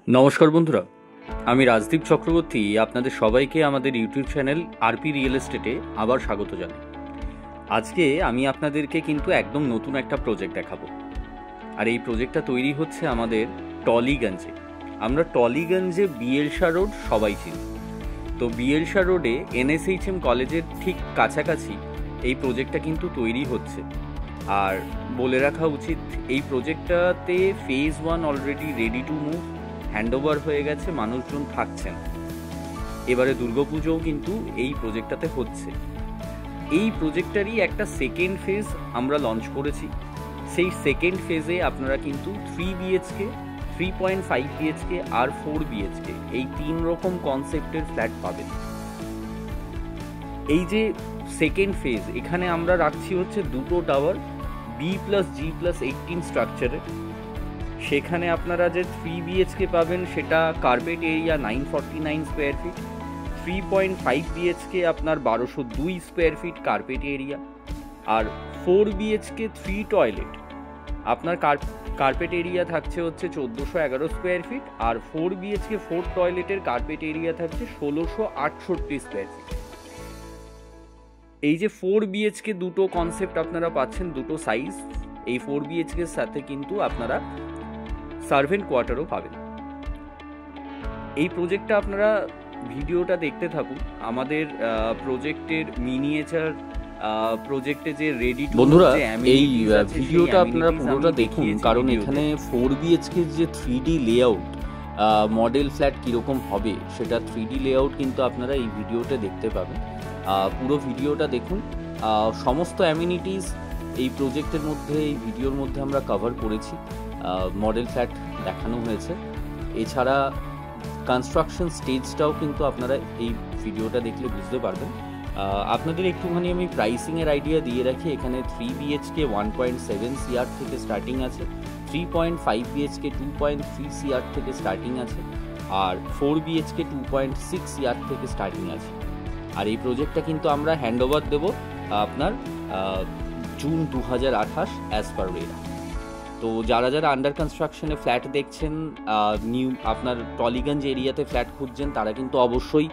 নমস্কার বন্ধুরা, আমি রাজদীপ চক্রবর্তী আপনাদের সবাইকে আমাদের ইউটিউব চ্যানেল আরপি রিয়েল এস্টেটে আবার স্বাগত জানাই। আজকে আমি আপনাদেরকে কিন্তু একদম নতুন একটা প্রজেক্ট দেখাবো। আর এই প্রজেক্টটা তৈরি হচ্ছে আমাদের টলিগঞ্জে। আমরা টলিগঞ্জে বিএলসা রোড সবাই চিনি। তো বিএলসা রোডে এনএসএইচএম কলেজের ঠিক কাছাকাছি এই প্রজেক্টটা কিন্তু তৈরি হচ্ছে। আর বলে রাখা উচিত, এই প্রজেক্টটাতে phase 1 already ready to move, handover হয়ে গেছে, মানুষজন থাকছেন। এবারে দুর্গাপুজোও কিন্তু এই প্রজেক্টটাতে হচ্ছে। এই প্রজেক্টটারই একটা সেকেন্ড ফেজ আমরা লঞ্চ করেছি। সেই সেকেন্ড ফেজে আপনারা কিন্তু 3 বিএইচকে, 3.5 বিএইচকে আর 4 বিএইচকে এই 3 রকম কনসেপ্টের ফ্ল্যাট পাবেন। এই যে সেকেন্ড ফেজ, এখানে আমরা রাখছি হচ্ছে দুটো টাওয়ার B+G+18 স্ট্রাকচারে। সেখানে আপনারা যে 3 বিএইচকে পাবেন সেটা carpet area 949 square feet, 3.5 BHK আপনার 1202 স্কোয়ার ফিট কার্পেট এরিয়া, আর 4 বিএইচকে 3 টয়লেট আপনার কার্পেট এরিয়া থাকছে হচ্ছে 1411 স্কোয়ার ফিট, আর 4 বিএইচকে 4 টয়লেটের কার্পেট এরিয়া থাকছে 1668 স্কোয়ার ফিট। এই যে 4 বিএইচকে দুটো কনসেপ্ট আপনারা পাচ্ছেন, দুটো সাইজ। এই 4 বিএইচকে সাথে কিন্তু আপনারা সার্ভেন্ট কোয়ার্টারও পাবেন। এই প্রজেক্টটা আপনারা ভিডিওটা দেখতে থাকুন। আমাদের প্রজেক্টের মিনিয়েচার প্রজেক্টে যে রেডি, বন্ধুরা এই ভিডিওটা আপনারা পুরোটা দেখুন, কারণ এখানে 4 বিএইচকে যে 3D লেআউট মডেল ফ্ল্যাট কীরকম হবে সেটা 3D লেআউট কিন্তু আপনারা এই ভিডিওতে দেখতে পাবেন। পুরো ভিডিওটা দেখুন। সমস্ত অ্যামিনিটিস এই প্রজেক্টের মধ্যে, এই ভিডিওর মধ্যে আমরা কভার করেছি। মডেল ফ্ল্যাট দেখানো হয়েছে। এছাড়া কনস্ট্রাকশন স্টেজটাও কিন্তু আপনারা এই ভিডিওটা দেখলে বুঝতে পারবেন। আপনাদের একটুখানি আমি প্রাইসিংয়ের আইডিয়া দিয়ে রাখি। এখানে 3 বিএইচকে 1.7 CR থেকে স্টার্টিং আছে, 3.5 বিএইচকে 2.3 CR থেকে স্টার্টিং আছে, আর 4 বিএইচকে 2.6 CR থেকে স্টার্টিং আছে। আর এই প্রজেক্টটা কিন্তু আমরা হ্যান্ডওভার দেবো আপনার জুন 2028 অ্যাজ পার রেরা। তো যারা যারা আন্ডার কনস্ট্রাকশনে ফ্ল্যাট দেখছেন, নিউ আপনার টলিগঞ্জ এরিয়াতে ফ্ল্যাট খুঁজছেন, তারা কিন্তু অবশ্যই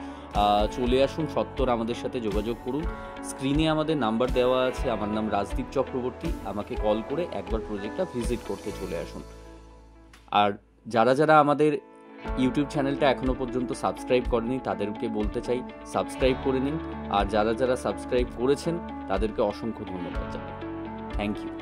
চলে আসুন, সত্বর আমাদের সাথে যোগাযোগ করুন। স্ক্রিনে আমাদের নাম্বার দেওয়া আছে। আমার নাম রাজদীপ চক্রবর্তী। আমাকে কল করে একবার প্রজেক্টটা ভিজিট করতে চলে আসুন। আর যারা যারা আমাদের ইউটিউব চ্যানেলটা এখনও পর্যন্ত সাবস্ক্রাইব করেনি তাদেরকে বলতে চাই সাবস্ক্রাইব করে নিন। আর যারা যারা সাবস্ক্রাইব করেছেন তাদেরকে অসংখ্য ধন্যবাদ জানাই। Thank you.